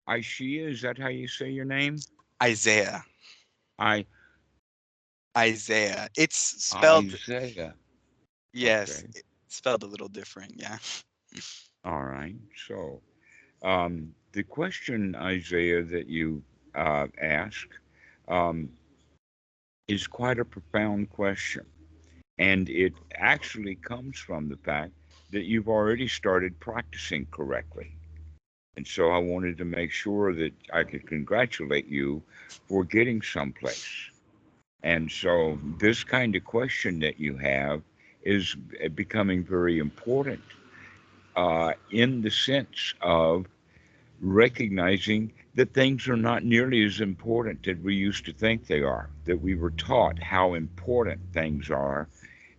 Isiaha, is that how you say your name? Isaiah. I Isaiah. It's spelled, Isaiah. yes, Okay. spelled a little different. Yeah. All right. So, the question, Isaiah, that you ask um, is quite a profound question. And it actually comes from the fact that you've already started practicing correctly. And so I wanted to make sure that I could congratulate you for getting someplace. And so this kind of question that you have is becoming very important in the sense of recognizing that things are not nearly as important as we used to think they are, that we were taught how important things are,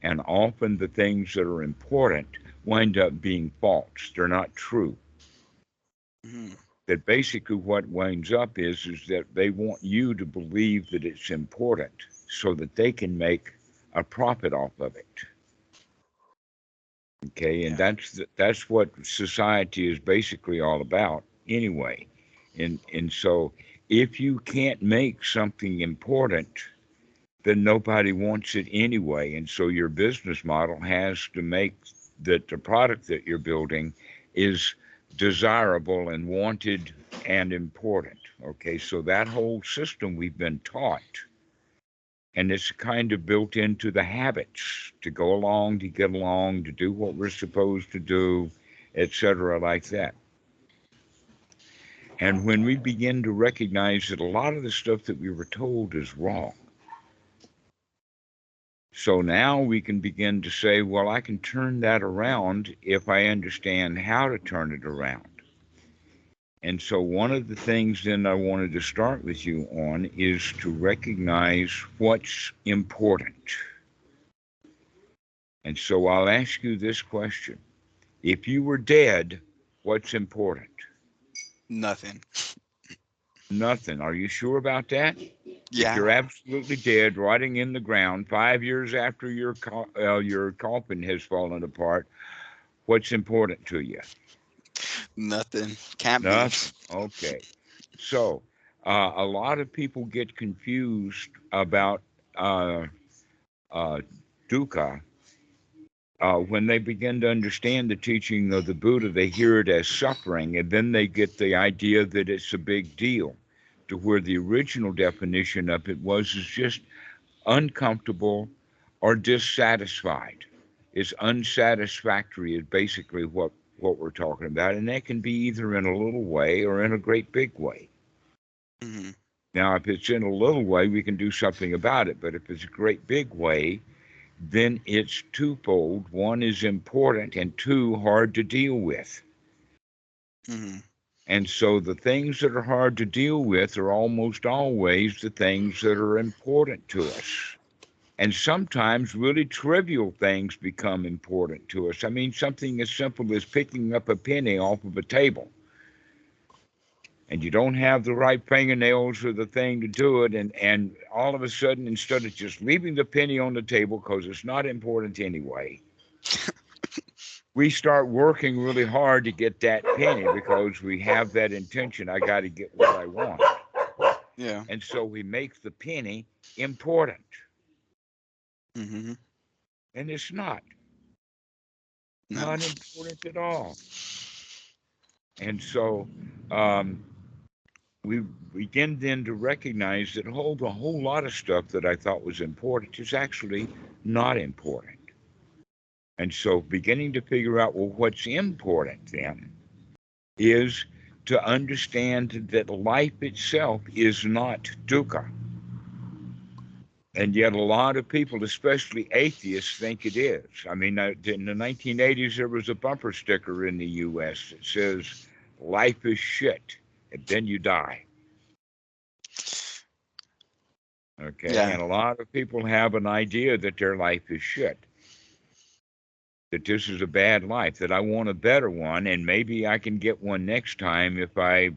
and often the things that are important wind up being false. They're not true. Mhm. That basically what winds up is that they want you to believe that it's important so that they can make a profit off of it. Okay, and Yeah. that's what society is basically all about anyway. And so if you can't make something important, then nobody wants it anyway. And so your business model has to make that the product that you're building is desirable and wanted and important. Okay, so that whole system we've been taught, and it's kind of built into the habits to go along, to get along, to do what we're supposed to do, etc., like that. And when we begin to recognize that a lot of the stuff that we were told is wrong, so now we can begin to say, well, I can turn that around if I understand how to turn it around. And so, one of the things then I wanted to start with you on is to recognize what's important. And so, I'll ask you this question: if you were dead, what's important? Nothing. Nothing. Are you sure about that? If Yeah. you're absolutely dead, rotting in the ground, 5 years after your coffin has fallen apart, what's important to you? Nothing. Can't be. Nothing. Okay. So, a lot of people get confused about uh, uh, dukkha. When they begin to understand the teaching of the Buddha, they hear it as suffering, and then they get the idea that it's a big deal, to where the original definition of it was is just uncomfortable or dissatisfied. It's unsatisfactory is basically what we're talking about, and that can be either in a little way or in a great big way. Hmm. Now, if it's in a little way, we can do something about it, but if it's a great big way, then it's twofold. One is important, and two, hard to deal with. Hmm. And so the things that are hard to deal with are almost always the things that are important to us. And sometimes really trivial things become important to us. I mean, something as simple as picking up a penny off of a table, and you don't have the right fingernails or the thing to do it, and all of a sudden, instead of just leaving the penny on the table because it's not important anyway, we start working really hard to get that penny because we have that intention, I got to get what I want. Yeah. And so we make the penny important, Hmm. and it's not. No. Not important at all. And so um, we begin then to recognize that a whole lot of stuff that I thought was important is actually not important. And so beginning to figure out, well, what's important then is to understand that life itself is not dukkha. And yet, a lot of people, especially atheists, think it is. I mean, in the 1980s, there was a bumper sticker in the US that says, life is shit, and then you die. Okay. Yeah. And a lot of people have an idea that their life is shit, that this is a bad life, that I want a better one, and maybe I can get one next time if I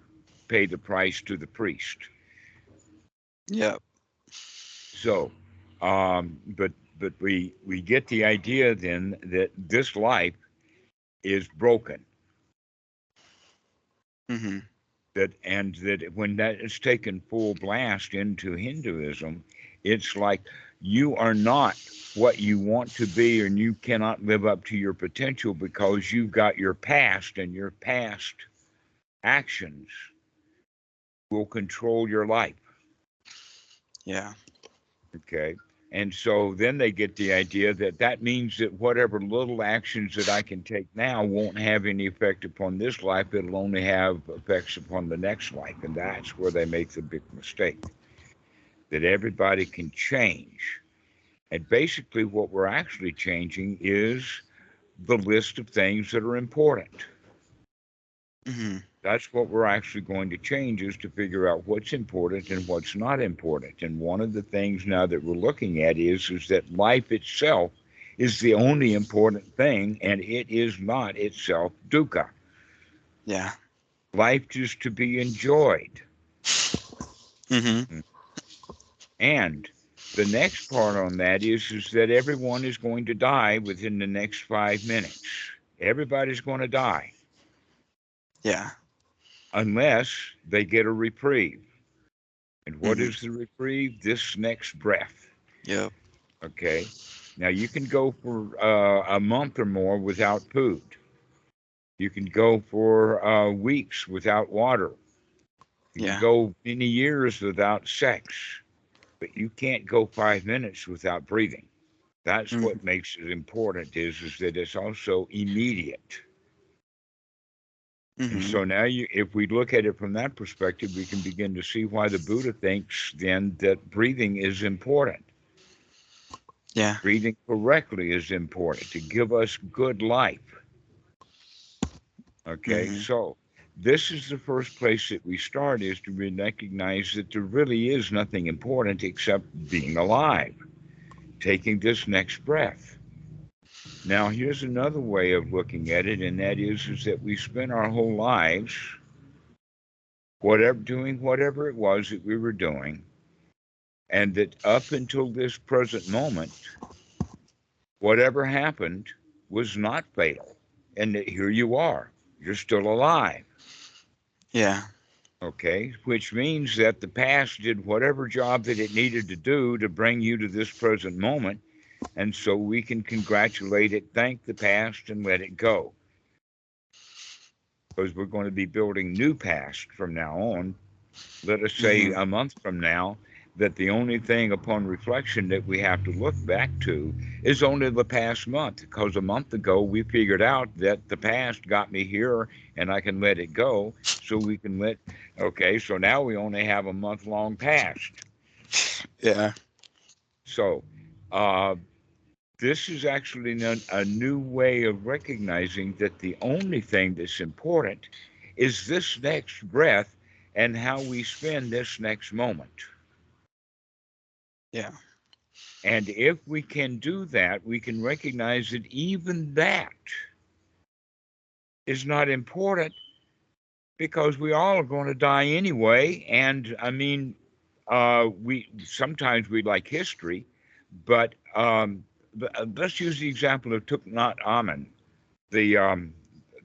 pay the price to the priest. Yep. So, but we get the idea then that this life is broken. Hmm. that when that is taken full blast into Hinduism, it's like you are not what you want to be, and you cannot live up to your potential because you've got your past, and your past actions will control your life. Yeah. Okay. And so then they get the idea that that means that whatever little actions that I can take now won't have any effect upon this life. It'll only have effects upon the next life. And that's where they make the big mistake, that everybody can change. And basically, what we're actually changing is the list of things that are important. Hmm. That's what we're actually going to change, is to figure out what's important and what's not important. And one of the things now that we're looking at is that life itself is the only important thing, and it is not itself dukkha. Yeah. Life is to be enjoyed. Hmm. And the next part on that is that everyone is going to die within the next 5 minutes. Everybody's going to die Yeah. unless they get a reprieve. And what Hmm. is the reprieve? This next breath. Yep. Okay. Now you can go for a month or more without food. You can go for weeks without water. You can Yeah. go many years without sex, but you can't go 5 minutes without breathing. That's Hmm. what makes it important, is that it's also immediate. And Hmm. so now if we look at it from that perspective, we can begin to see why the Buddha thinks then that breathing is important. Yeah. Breathing correctly is important to give us good life. Okay, Hmm. so this is the first place that we start, is to recognize that there really is nothing important except being alive, taking this next breath. Now, here's another way of looking at it, and that is that we spent our whole lives doing whatever it was that we were doing, and that up until this present moment, whatever happened was not fatal, and that here you are, you're still alive. Yeah. Okay, which means that the past did whatever job that it needed to do to bring you to this present moment, and so we can congratulate it, thank the past, and let it go. Because we're going to be building new past from now on. Let us say Hmm. a month from now, that the only thing upon reflection that we have to look back to is only the past month, because a month ago we figured out that the past got me here and I can let it go. So we can okay, so now we only have a month long past. Yeah. So uh, this is actually a new way of recognizing that the only thing that's important is this next breath and how we spend this next moment. Yeah. And if we can do that, we can recognize that even that is not important, because we all are going to die anyway. And I mean, we sometimes we like history, but let's use the example of Tutankhamun, the um,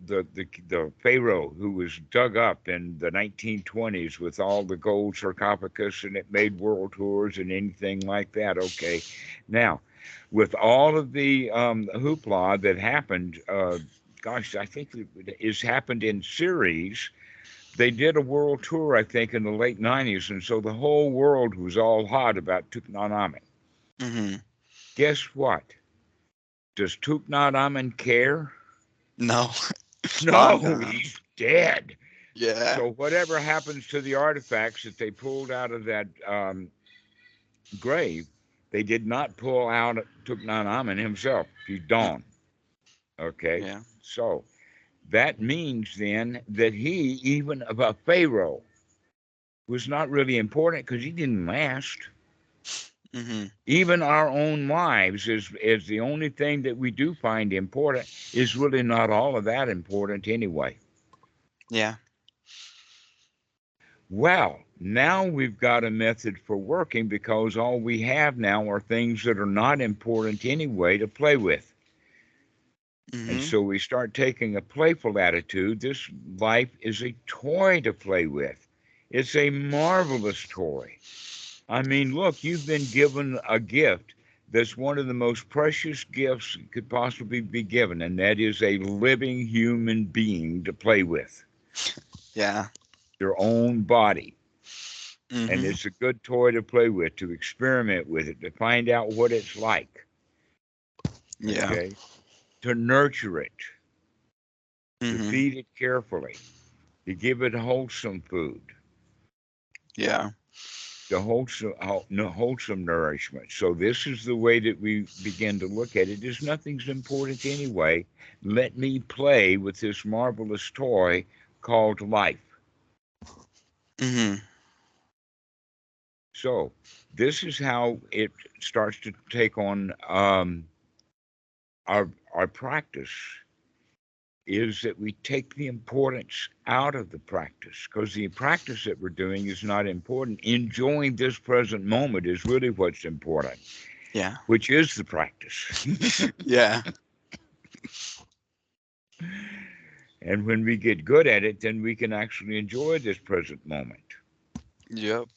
the pharaoh who was dug up in the 1920s with all the gold sarcophagus, and it made world tours and anything like that. Okay, now with all of the hoopla that happened, gosh, I think it has happened in series. They did a world tour, I think, in the late 90s, and so the whole world was all hot about Tutankhamun. Hmm. Guess what? Does Tutankhamun care? No. No, God, no. he's dead. Yeah. So whatever happens to the artifacts that they pulled out of that grave, they did not pull out Tutankhamun himself. He's Mm. gone. Okay, Yeah. so that means then that he, even of a pharaoh, was not really important because he didn't last. Hmm. Even our own lives is the only thing that we do find important, is really not all of that important anyway. Yeah. Well, now we've got a method for working, because all we have now are things that are not important anyway to play with. And Mhm. so we start taking a playful attitude. This life is a toy to play with. It's a marvelous toy. I mean, look, you've been given a gift that's one of the most precious gifts that could possibly be given, and that is a living human being to play with, Yeah. your own body. And Mhm. it's a good toy to play with, to experiment with it, to find out what it's like, Yeah. okay? To nurture it, to Mhm. feed it carefully, to give it wholesome food, Yeah. the wholesome nourishment. So this is the way that we begin to look at it. Is nothing's important anyway. Let me play with this marvelous toy called life. Mhm. So this is how it starts to take on our practice. Is that we take the importance out of the practice, because the practice that we're doing is not important. Enjoying this present moment is really what's important, Yeah. which is the practice. Yeah. And when we get good at it, then we can actually enjoy this present moment. Yep.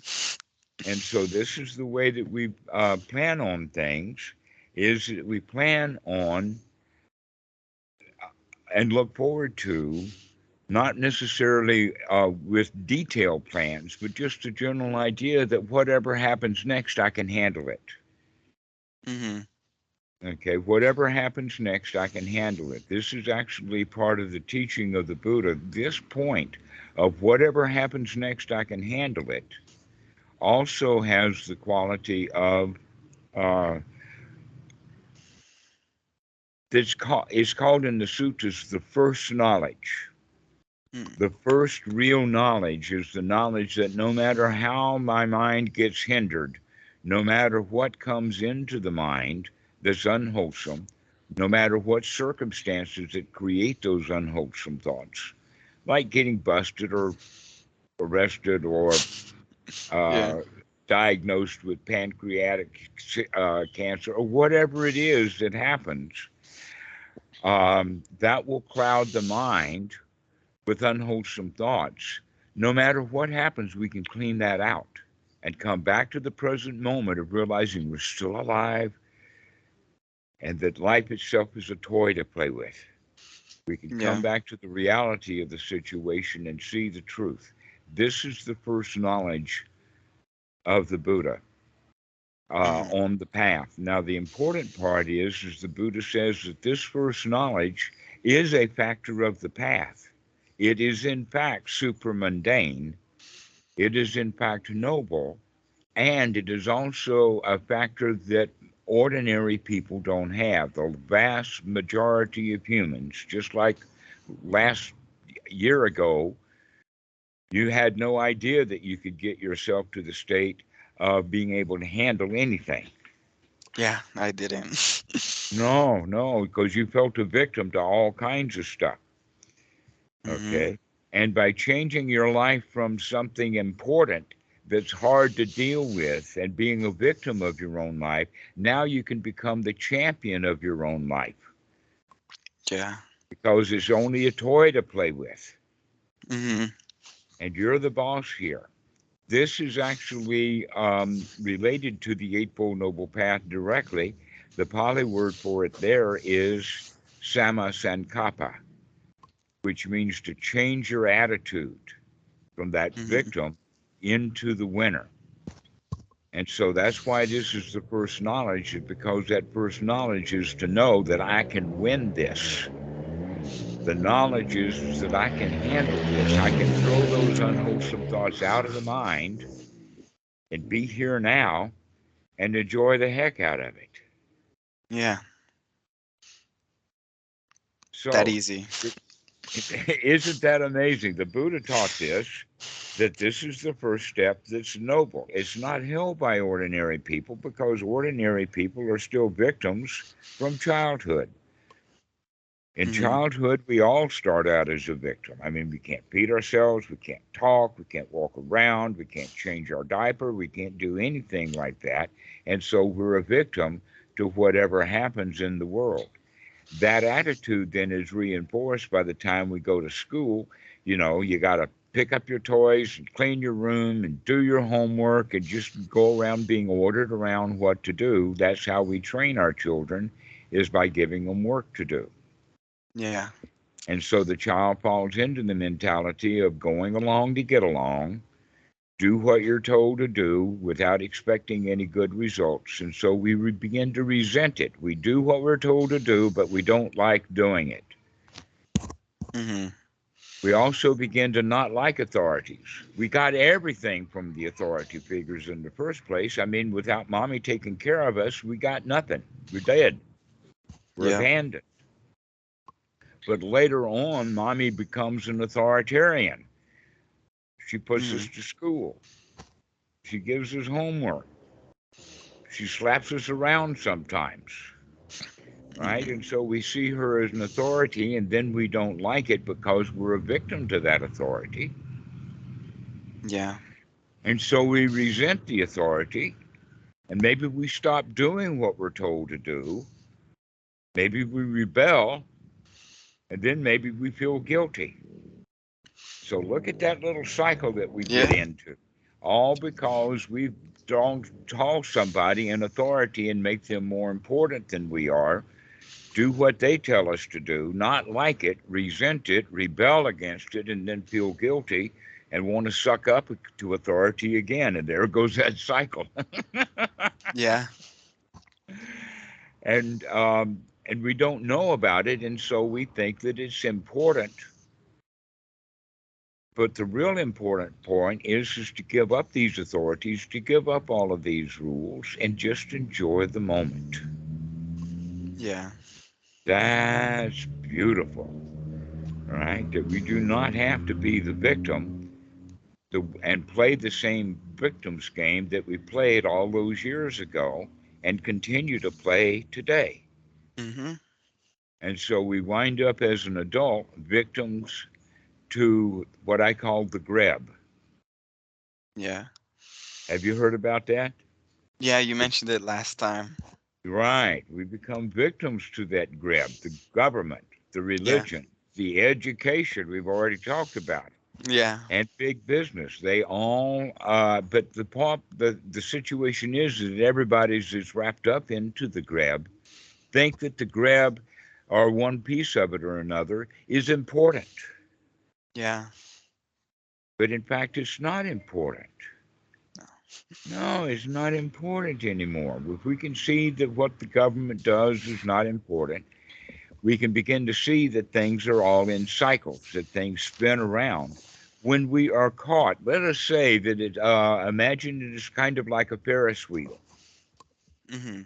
And so this is the way that we plan on things, is that we plan on and look forward to, not necessarily with detailed plans, but just a general idea that whatever happens next, I can handle it. Mhm. Okay, whatever happens next, I can handle it. This is actually part of the teaching of the Buddha. This point of whatever happens next, I can handle it, also has the quality of uh, is called in the sutras the first knowledge. Mm. The first real knowledge is the knowledge that no matter how my mind gets hindered, no matter what comes into the mind that's unwholesome, no matter what circumstances that create those unwholesome thoughts, like getting busted or arrested or Yeah. uh, diagnosed with pancreatic cancer or whatever it is that happens, that will cloud the mind with unwholesome thoughts. No matter what happens, we can clean that out and come back to the present moment of realizing we're still alive and that life itself is a toy to play with. We can come Yeah. back to the reality of the situation and see the truth. This is the first knowledge of the Buddha Mhm. on the path. Now, the important part is the Buddha says that this first knowledge is a factor of the path. It is, in fact, supramundane. It is, in fact, noble. And it is also a factor that ordinary people don't have. The vast majority of humans, just like last year ago, you had no idea that you could get yourself to the state of being able to handle anything. Yeah. I didn't. No, no, because you felt a victim to all kinds of stuff. Mhm. Okay. And by changing your life from something important that's hard to deal with and being a victim of your own life, now you can become the champion of your own life Yeah. because it's only a toy to play with. Mhm. And you're the boss here. This is actually related to the Eightfold Noble Path directly. The Pali word for it there is Sama Sankappa, which means to change your attitude from that Mhm. victim into the winner. And so that's why this is the first knowledge, is because that first knowledge is to know that I can win this. The knowledge is that I can handle this. I can throw those unwholesome thoughts out of the mind and be here now and enjoy the heck out of it. Yeah. That So, easy. isn't that amazing? The Buddha taught this, that this is the first step that's noble. It's not held by ordinary people because ordinary people are still victims from childhood. In Mhm. childhood, we all start out as a victim. I mean, we can't feed ourselves, we can't talk, we can't walk around, we can't change our diaper, we can't do anything like that. And so we're a victim to whatever happens in the world. That attitude then is reinforced by the time we go to school. You got to pick up your toys and clean your room and do your homework and just go around being ordered around what to do. That's how we train our children, is by giving them work to do. Yeah. And so the child falls into the mentality of going along to get along, do what you're told to do without expecting any good results. And so we begin to resent it. We do what we're told to do, but we don't like doing it. Mm-hmm. We also begin to not like authorities. We got everything from the authority figures in the first place. I mean, without mommy taking care of us, we got nothing. We're dead. We're Yep. abandoned. But later on, mommy becomes an authoritarian. She puts Mm-hmm. us to school. She gives us homework. She slaps us around sometimes, right? Mm-hmm. And so we see her as an authority, and then we don't like it because we're a victim to that authority. Yeah. And so we resent the authority, and maybe we stop doing what we're told to do. Maybe we rebel, and then maybe we feel guilty. So look at that little cycle that we get Yeah. into, all because we've told somebody in authority and make them more important than we are, do what they tell us to do, not like it, resent it, rebel against it, and then feel guilty and want to suck up to authority again. And there goes that cycle. Yeah. And we don't know about it, and so we think that it's important. But the real important point is to give up these authorities, to give up all of these rules, and just enjoy the moment. Yeah. That's beautiful, right? That we do not have to be the victim and play the same victim's game that we played all those years ago and continue to play today. Mm-hmm. And so we wind up as an adult victims to what I call the greb. Yeah. Have you heard about that? Yeah, you The, mentioned it last time. right. We become victims to that greb, the government, the Yeah. religion, the education we've already talked about, Yeah. and big business. They all, but the situation is that everybody's is wrapped up into the grab. Think that the grab, or one piece of it or another, is important, Yeah. but in fact, it's not important. No. No, it's not important anymore. If we can see that what the government does is not important, we can begin to see that things are all in cycles, that things spin around. When we are caught, let us say that imagine it is kind of like a Ferris wheel. Mm-hmm.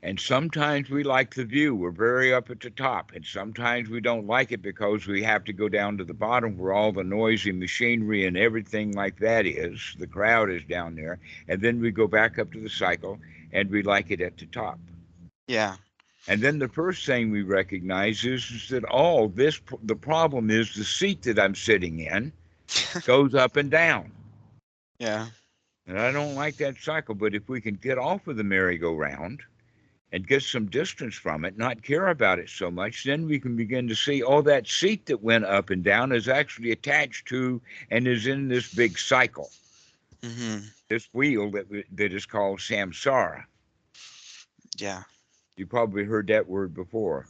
And sometimes we like the view, we're very up at the top. And sometimes we don't like it because we have to go down to the bottom where all the noisy machinery and everything like that is. The crowd is down there. And then we go back up to the cycle and we like it at the top. Yeah. And then the first thing we recognize is that, oh, the problem is the seat that I'm sitting in goes up and down. Yeah. And I don't like that cycle. But if we can get off of the merry-go-round and get some distance from it, not care about it so much, then we can begin to see, oh, that seat that went up and down is actually attached to and is in this big cycle, Mm-hmm. this wheel that is called samsara. Yeah. You probably heard that word before.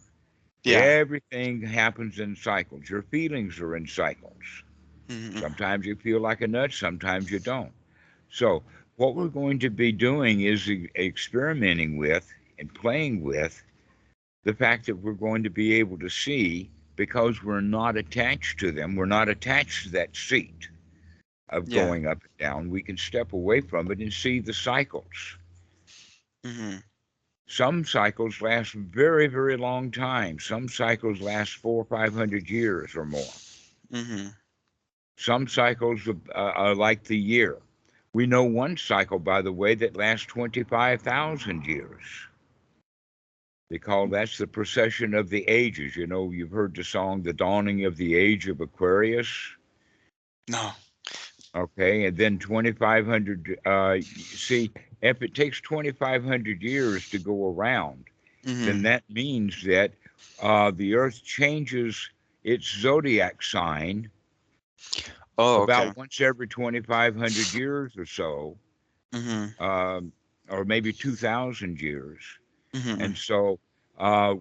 Yeah. Everything happens in cycles. Your feelings are in cycles. Mm-hmm. Sometimes you feel like a nut, sometimes you don't. So, what we're going to be doing is experimenting with and playing with the fact that we're going to be able to see, because we're not attached to them, we're not attached to that seat of Yeah. going up and down. We can step away from it and see the cycles. Mm-hmm. Some cycles last very, very long time. Some cycles last 400 or 500 years or more. Mm-hmm. Some cycles are like the year. We know one cycle, by the way, that lasts 25,000 years. They call that's the procession of the ages. You know, you've heard the song, The Dawning of the Age of Aquarius. No. Okay, and then 2,500. See, if it takes 2,500 years to go around, then Mm-hmm. that means that the Earth changes its zodiac sign Oh, okay. about once every 2,500 years or so, Mm-hmm. um, or maybe 2,000 years. Mm-hmm. And so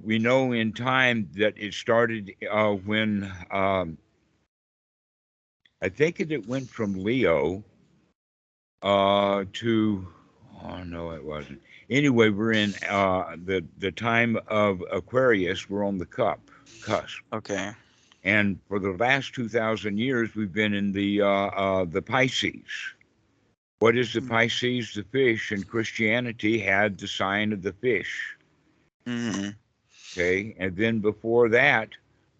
we know in time that it started when I think it went from Leo to, oh no, it wasn't. Anyway, we're in the time of Aquarius. We're on the cusp. Okay. And for the last 2,000 years, we've been in the Pisces. What is the Pisces? The fish, and Christianity had the sign of the fish. Mm-hmm. Okay, and then before that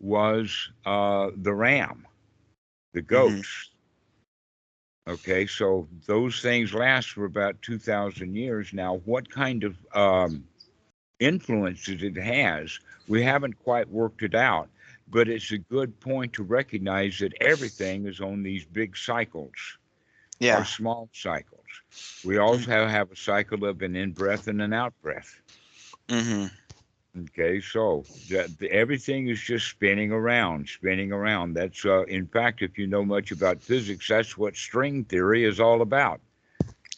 was the ram, the Mm-hmm. goats. Okay, so those things last for about 2,000 years. Now, what kind of influences it has, we haven't quite worked it out, but it's a good point to recognize that everything is on these big cycles or Yeah. small cycles. We also have a cycle of an in breath and an out breath. Mm-hmm. Okay, so everything is just spinning around, spinning around. That's, in fact, if you know much about physics, that's what string theory is all about.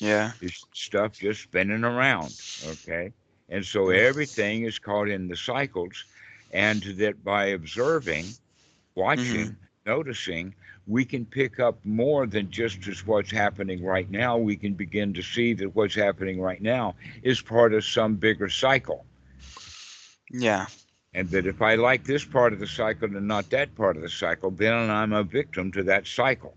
Yeah. It's stuff just spinning around. Okay, and so everything is caught in the cycles, and that by observing, Mm-hmm. watching, noticing, we can pick up more than just as what's happening right now. We can begin to see that what's happening right now is part of some bigger cycle. Yeah. And that if I like this part of the cycle and not that part of the cycle, then I'm a victim to that cycle.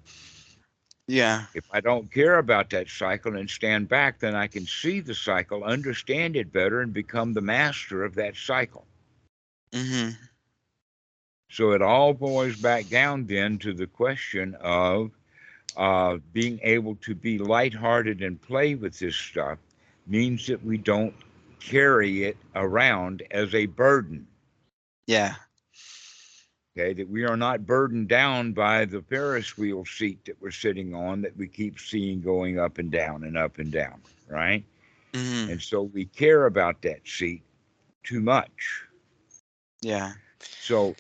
Yeah. If I don't care about that cycle and stand back, then I can see the cycle, understand it better, and become the master of that cycle. Mm-hmm. So it all boils back down then to the question of being able to be lighthearted and play with this stuff means that we don't carry it around as a burden. Yeah. Okay, that we are not burdened down by the Ferris wheel seat that we're sitting on that we keep seeing going up and down, right? Mm-hmm. And so we care about that seat too much. Yeah. So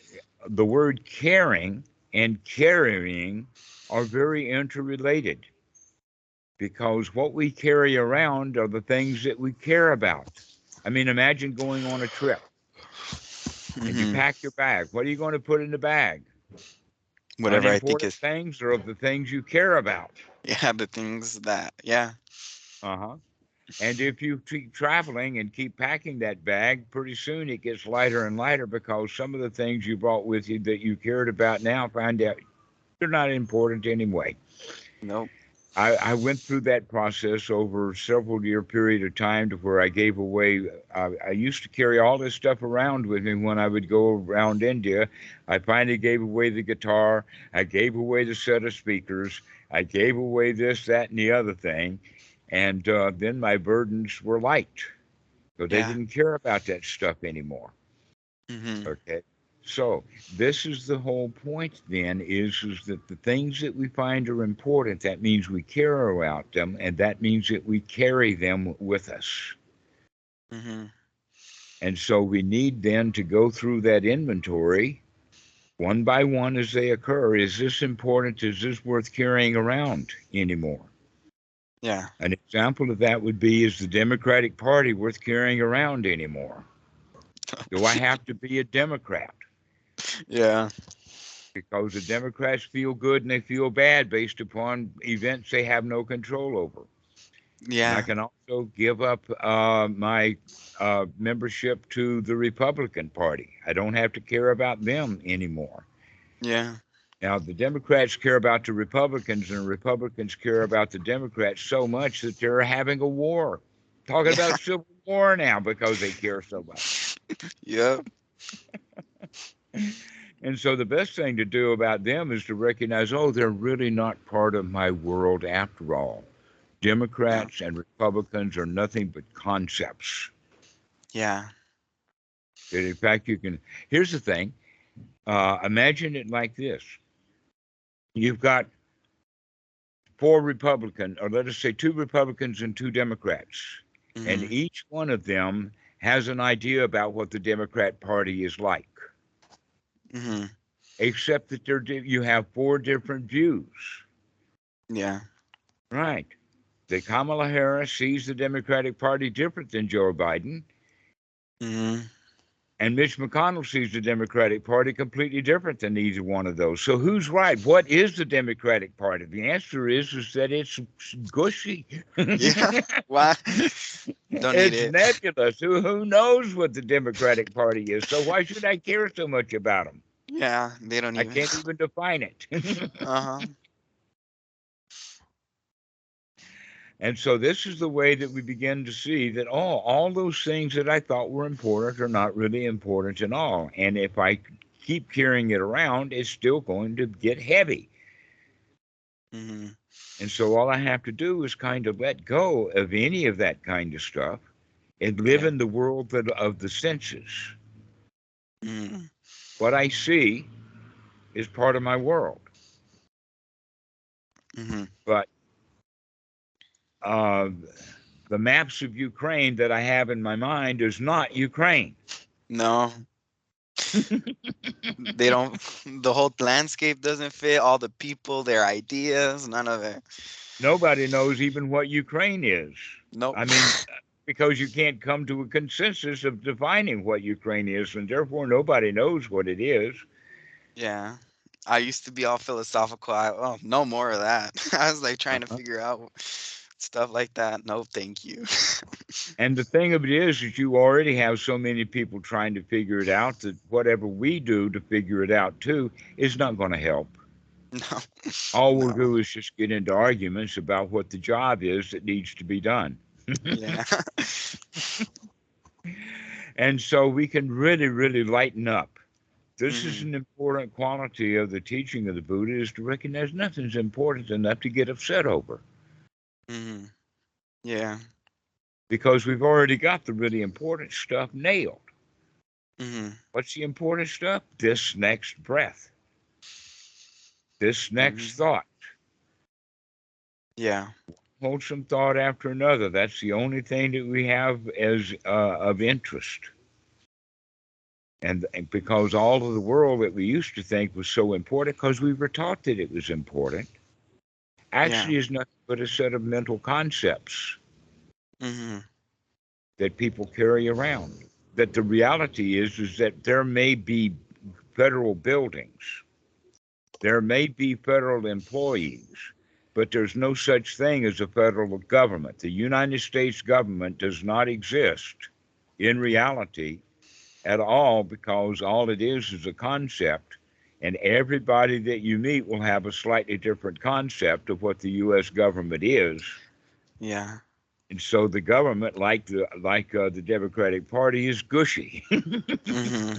the word caring and carrying are very interrelated because what we carry around are the things that we care about. I mean, imagine going on a trip and you Mm-hmm. pack your bag. What are you going to put in the bag? Whatever I think Unimportant is, things or of the things you care about? yeah, the things that, yeah. Uh huh. And if you keep traveling and keep packing that bag, pretty soon it gets lighter and lighter because some of the things you brought with you that you cared about now find out they're not important anyway. Nope. I went through that process over several year period of time to where I gave away. I used to carry all this stuff around with me when I would go around India. I finally gave away the guitar. I gave away the set of speakers. I gave away this, that, and the other thing. And then my burdens were light. So they Yeah. didn't care about that stuff anymore. Mm-hmm. Okay. So this is the whole point then is that the things that we find are important, that means we care about them, and that means that we carry them with us. Mm-hmm. And so we need then to go through that inventory one by one as they occur. Is this important? Is this worth carrying around anymore? Yeah. An example of that would be, is the Democratic Party worth carrying around anymore? Do I have to be a Democrat? Yeah. Because the Democrats feel good and they feel bad based upon events they have no control over. And I Yeah. can also give up my membership to the Republican Party. I don't have to care about them anymore. Yeah. Now, the Democrats care about the Republicans, and the Republicans care about the Democrats so much that they're having a war. Talking about Yeah. a civil war now because they care so much. Yep. And so the best thing to do about them is to recognize, oh, they're really not part of my world after all. Yeah. Democrats and Republicans are nothing but concepts. Yeah. And in fact, you can, here's the thing, imagine it like this. You've got four Republicans, or let us say two Republicans and two Democrats, and Mm-hmm. each one of them has an idea about what the Democrat Party is like, Mm-hmm. except that you have four different views. Yeah. Right. That Kamala Harris sees the Democratic Party different than Joe Biden, Mm-hmm. and Mitch McConnell sees the Democratic Party completely different than either one of those. So who's right? What is the Democratic Party? The answer is that it's gushy. Yeah. Why? Don't need It's it. nebulous. Who knows what the Democratic Party is? So why should I care so much about them? Yeah, they don't I even. can't even define it. Uh-huh. And so this is the way that we begin to see that all those things that I thought were important are not really important at all. And if I keep carrying it around, it's still going to get heavy. Mm-hmm. And so all I have to do is kind of let go of any of that kind of stuff and live Yeah. in the world of the senses. Mm-hmm. What I see is part of my world. Mm-hmm. But uh, the maps of Ukraine that I have in my mind is not Ukraine. No, they don't. The whole landscape doesn't fit. All the people, their ideas, none of it. Nobody knows even what Ukraine is. Nope. I mean, because you can't come to a consensus of defining what Ukraine is, and therefore nobody knows what it is. Yeah. I used to be all philosophical. Oh, no more of that. I was like trying to Uh-huh. figure out stuff like that. No, thank you. And the thing of it is you already have so many people trying to figure it out that whatever we do to figure it out too is not going to help. No. All we'll No. do is just get into arguments about what the job is that needs to be done. Yeah. And so we can really, really lighten up. This is Hmm. an important quality of the teaching of the Buddha is to recognize nothing's important enough to get upset over Hmm. Yeah. because we've already got the really important stuff nailed. Hmm. What's the important stuff? This next breath, this next Hmm. thought, Yeah. wholesome thought after another. That's the only thing that we have as of interest. And because all of the world that we used to think was so important, because we were taught that it was important, Yeah. actually is nothing but a set of mental concepts Hmm. that people carry around. That the reality is that there may be federal buildings, there may be federal employees, but there's no such thing as a federal government. The United States government does not exist in reality at all because all it is a concept. And everybody that you meet will have a slightly different concept of what the U.S. government is. Yeah. And so the government, the Democratic Party, is gushy. Hmm.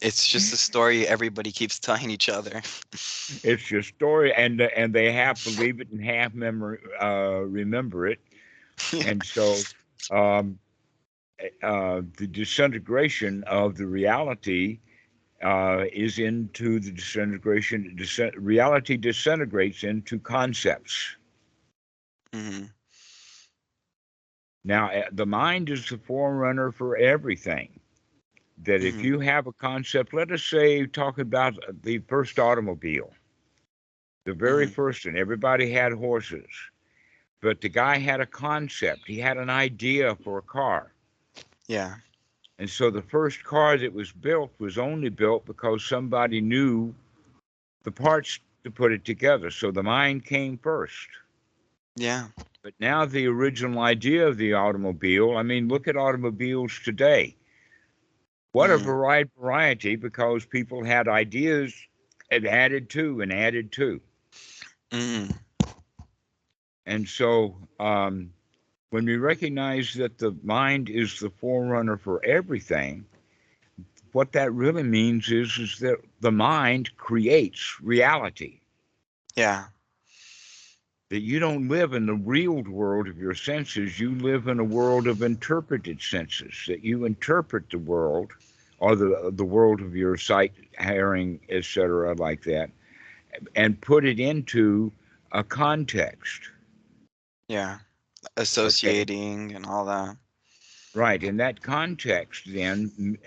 It's just a story everybody keeps telling each other. It's just story, and they half believe it and half remember it. Yeah. And so um, the disintegration of the reality is into the disintegration. Reality disintegrates into concepts. Hmm. Now, the mind is the forerunner for everything. That if Hmm. you have a concept, let us say, talk about the first automobile, the very Hmm. first one, everybody had horses, but the guy had a concept, he had an idea for a car. Yeah. And so the first car that was only built because somebody knew the parts to put it together. So the mind came first. Yeah. But now the original idea of the automobile, I mean, look at automobiles today. What a Hmm. variety because people had ideas and added to and added to. Hmm. And so when we recognize that the mind is the forerunner for everything, what that really means is that the mind creates reality. Yeah. That you don't live in the real world of your senses, you live in a world of interpreted senses, that you interpret the world or the world of your sight, hearing, etc., like that, and put it into a context. Yeah. Okay. Associating and all that. Right, and that context then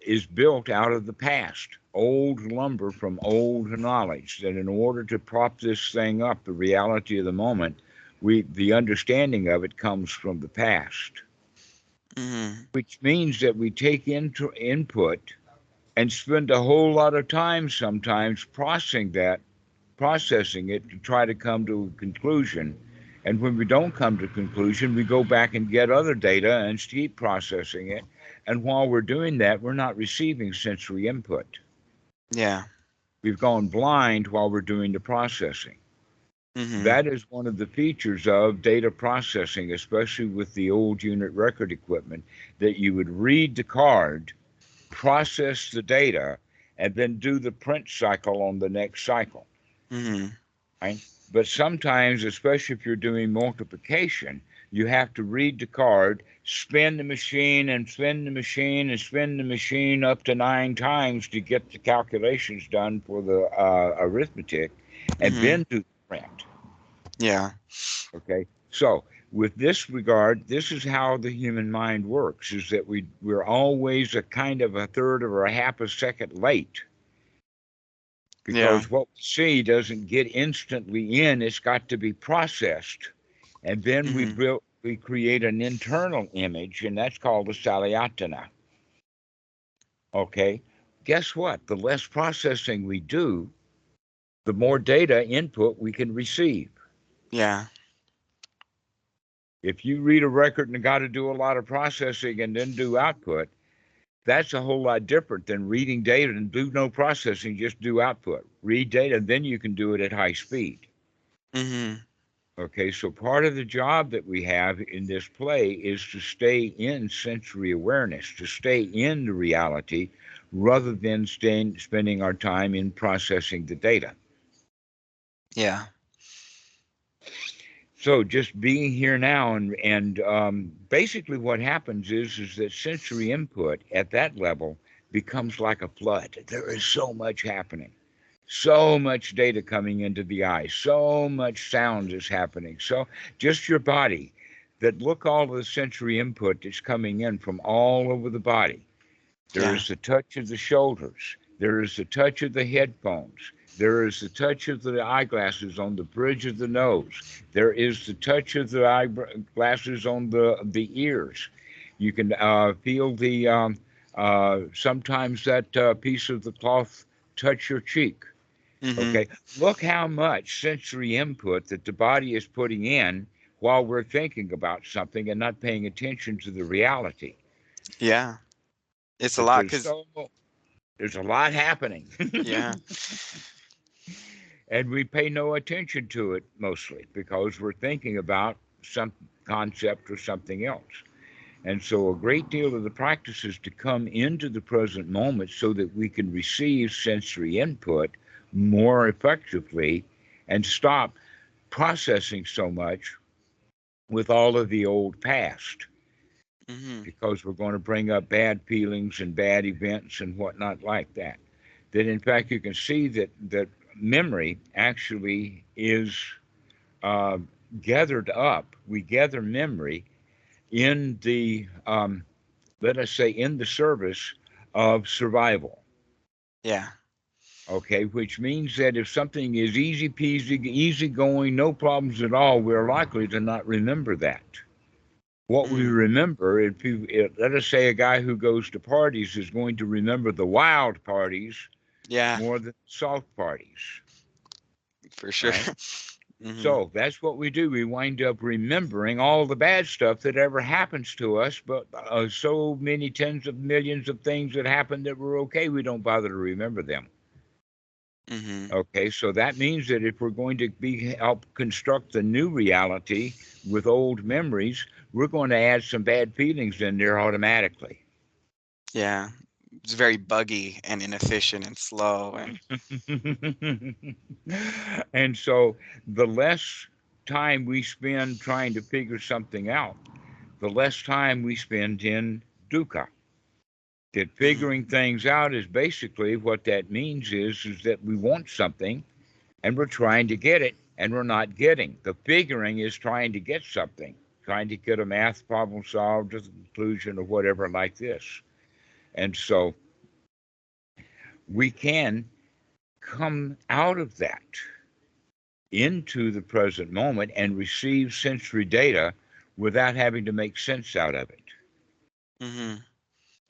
is built out of the past, old lumber from old knowledge. That in order to prop this thing up, the reality of the moment, the understanding of it comes from the past, Mhm. which means that we take into input and spend a whole lot of time sometimes processing it to try to come to a conclusion. And when we don't come to a conclusion, we go back and get other data and keep processing it. And while we're doing that, we're not receiving sensory input. Yeah. We've gone blind while we're doing the processing. Mhm. That is one of the features of data processing, especially with the old unit record equipment, that you would read the card, process the data, and then do the print cycle on the next cycle. Mhm. Right? But sometimes, especially if you're doing multiplication, you have to read the card, spin the machine, and spin the machine, and spin the machine up to 9 times to get the calculations done for the arithmetic, and Mhm. then do the print. Yeah. Okay, so with this regard, this is how the human mind works: is that we're always a kind of a third or a half a second late, Yeah. because what we see doesn't get instantly in. It's got to be processed, and then Mhm. we create an internal image, and that's called the salayatana. Okay, guess what? The less processing we do, the more data input we can receive. Yeah. If you read a record and got to do a lot of processing and then do output, that's a whole lot different than reading data and do no processing, just do output. Read data, then you can do it at high speed. Mhm. Okay, so part of the job that we have in this play is to stay in sensory awareness, to stay in the reality rather than spending our time in processing the data. Yeah. So just being here now, and basically what happens is that sensory input at that level becomes like a flood. There is so much happening. So much data coming into the eye, so much sound is happening. So just your body, that look all of the sensory input that's coming in from all over the body. There Yeah. is the touch of the shoulders. There is the touch of the headphones. There is the touch of the eyeglasses on the bridge of the nose. There is the touch of the eyeglasses on the ears. You can feel the sometimes that piece of the cloth touch your cheek. Mhm. Okay, look how much sensory input that the body is putting in while we're thinking about something and not paying attention to the reality. Yeah. It's a That lot, cause there's a lot happening, yeah. and we pay no attention to it mostly because we're thinking about some concept or something else. And so, a great deal of the practice is to come into the present moment so that we can receive sensory input more effectively and stop processing so much with all of the old past, Mhm. because we're going to bring up bad feelings and bad events and whatnot like that. That in fact you can see that memory actually is uh, gathered up. We gather memory in the let us say in the service of survival. Yeah. Okay, which means that if something is easy peasy, easy going, no problems at all, we're likely to not remember that. What we Mhm. remember, let us say a guy who goes to parties is going to remember the wild parties Yeah, more than soft parties, for sure. right? Mhm. So that's what we do. We wind up remembering all the bad stuff that ever happens to us, but so many tens of millions of things that happen that were okay, we don't bother to remember them. Mhm. Okay, so that means that if we're going to help construct the new reality with old memories, we're going to add some bad feelings in there automatically. Yeah. It's very buggy and inefficient and slow and And so the less time we spend trying to figure something out, the less time we spend in dukkha. That mhm. figuring things out is basically what that means is that we want something and we're trying to get it and we're not getting. The figuring is trying to get something. trying to get a math problem solved to the conclusion or whatever like this. And so we can come out of that into the present moment and receive sensory data without having to make sense out of it. Mhm.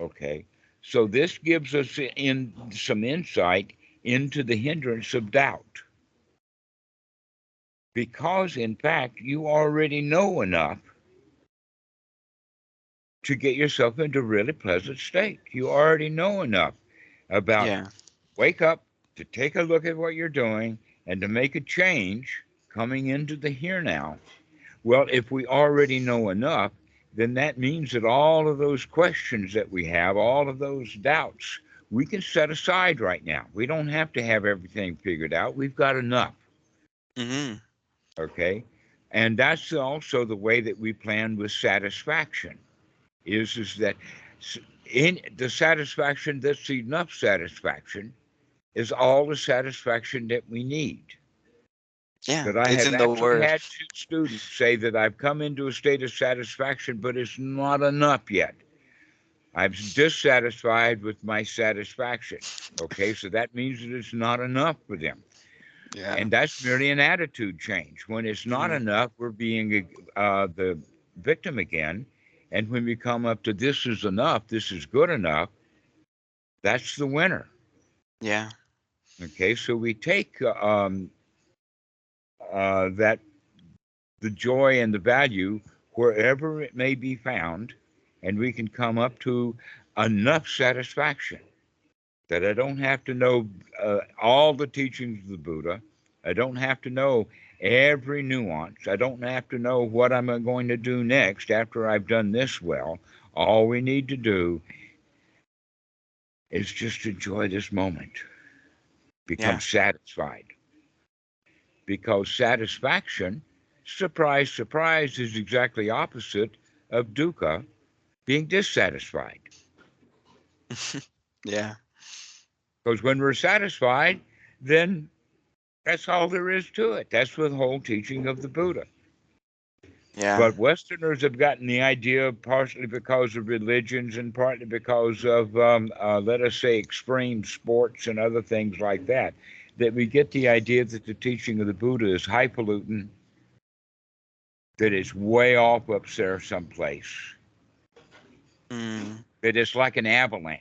Okay. So this gives us in some insight into the hindrance of doubt. Because in fact, you already know enough to get yourself into a really pleasant state. You already know enough about Yeah. wake up, to take a look at what you're doing, and to make a change coming into the here now. Well, if we already know enough, then that means that all of those questions that we have, all of those doubts, we can set aside right now. We don't have to have everything figured out. We've got enough. Mhm. Okay. And that's also the way that we plan with satisfaction is that in the satisfaction that's enough satisfaction is all the satisfaction that we need. Yeah. That I It's have in the actually word. had two students say that I've come into a state of satisfaction, but it's not enough yet. I'm dissatisfied with my satisfaction. Okay, so that means that it's not enough for them. Yeah. And that's merely an attitude change. When it's not Mhm. enough, we're being the victim again. And when we come up to this is enough, this is good enough, that's the winner. Yeah. Okay, so we take that the joy and the value wherever it may be found, and we can come up to enough satisfaction that I don't have to know all the teachings of the Buddha. I don't have to know every nuance. I don't have to know what I'm going to do next after I've done this well. All we need to do is just enjoy this moment, become Yeah. satisfied. Because satisfaction, surprise, surprise, is exactly opposite of dukkha, being dissatisfied. Yeah. Because when we're satisfied, then that's all there is to it. That's the whole teaching of the Buddha. Yeah. But Westerners have gotten the idea, partially because of religions and partly because of, let us say, extreme sports and other things like that, that we get the idea that the teaching of the Buddha is highfalutin, that it's way off up there someplace, Mm. that it's like an avalanche.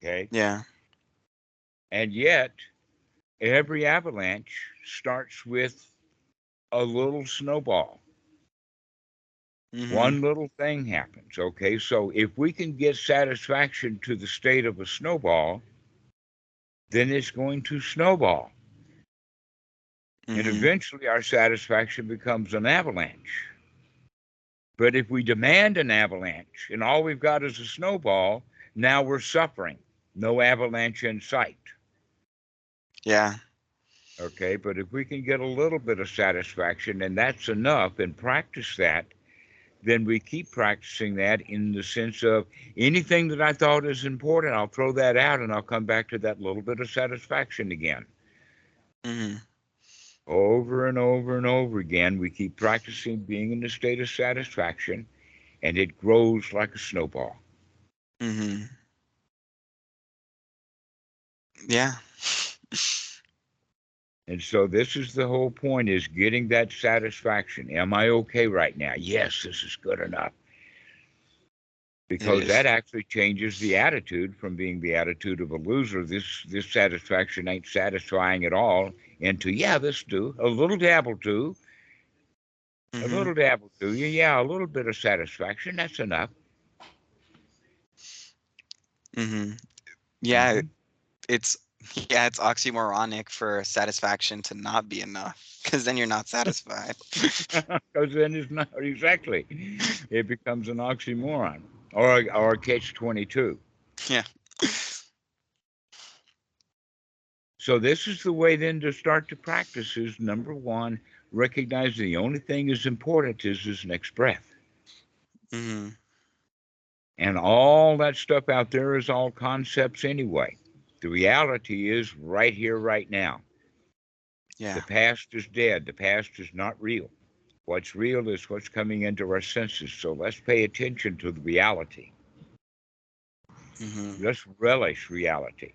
Okay. Yeah. And yet, every avalanche starts with a little snowball. Mhm. One little thing happens. Okay. So if we can get satisfaction to the state of a snowball, then it's going to snowball. And Mhm. eventually our satisfaction becomes an avalanche. But if we demand an avalanche and all we've got is a snowball, now we're suffering. No avalanche in sight. Yeah. Okay. But if we can get a little bit of satisfaction and that's enough and practice that, then we keep practicing that in the sense of anything that I thought is important, I'll throw that out and I'll come back to that little bit of satisfaction again. Mhm. Over and over and over again, we keep practicing being in a state of satisfaction, and it grows like a snowball. Mhm. Yeah. And so this is the whole point is getting that satisfaction. Am I okay right now? Yes, this is good enough. It Because is. that actually changes the attitude from being the attitude of a loser. This satisfaction ain't satisfying at all. Into yeah, this do a little dabble do a Mhm. little dabble do you yeah a little bit of satisfaction. That's enough. Mhm. Yeah. Mm-hmm. It's yeah. It's oxymoronic for satisfaction to not be enough, because then you're not satisfied. Because then it's not exactly. It becomes an oxymoron or a catch 22. Yeah. So this is the way then to start to practice is number one, recognize the only thing is important is this next breath. Mhm. And all that stuff out there is all concepts anyway. The reality is right here, right now. The Yeah. past is dead. The past is not real. What's real is what's coming into our senses. So let's pay attention to the reality. Mhm. Let's relish reality.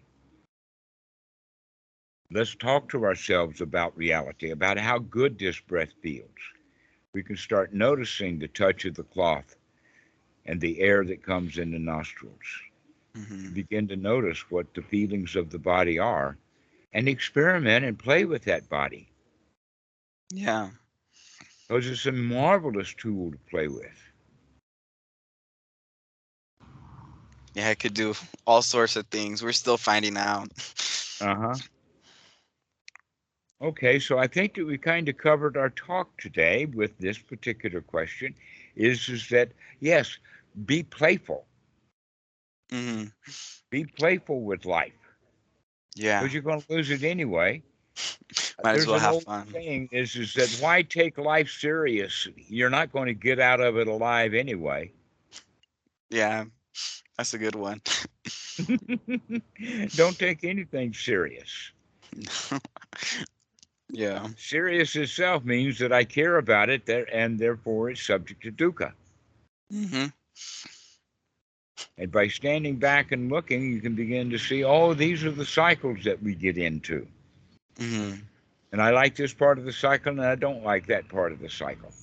Let's talk to ourselves about reality, about how good this breath feels. We can start noticing the touch of the cloth and the air that comes in the nostrils. Mhm. Begin to notice what the feelings of the body are and experiment and play with that body Yeah. because it's a marvelous tool to play with. Yeah, it could do all sorts of things. We're still finding out. Uh huh. Okay, so I think that we kind of covered our talk today with this particular question is that, yes, be playful. Mhm. Be playful with life Yeah. because you're going to lose it anyway. Might as There's well an have old fun. saying is that why take life serious? You're not going to get out of it alive anyway. Yeah, that's a good one. Don't take anything serious. Yeah. Serious itself means that I care about it there, and therefore it's subject to dukkha. Mhm. And by standing back and looking, you can begin to see, oh, these are the cycles that we get into. Mhm. And I like this part of the cycle, and I don't like that part of the cycle.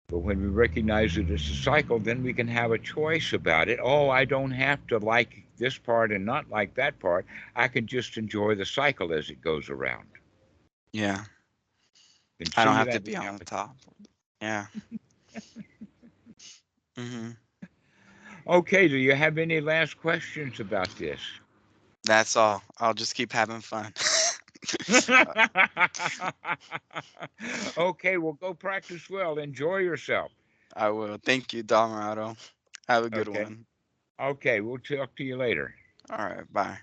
But when we recognize that it's a cycle, then we can have a choice about it. Oh, I don't have to like this part and not like that part. I can just enjoy the cycle as it goes around Yeah. and I don't see have to that be on the reality. top. Yeah. Mhm. Okay, do you have any last questions about this? That's all. I'll just keep having fun. Okay, well, go practice well. Enjoy yourself. I will. Thank you, Dhammarato. Have a good Okay. one. Okay, we'll talk to you later. All right. Bye.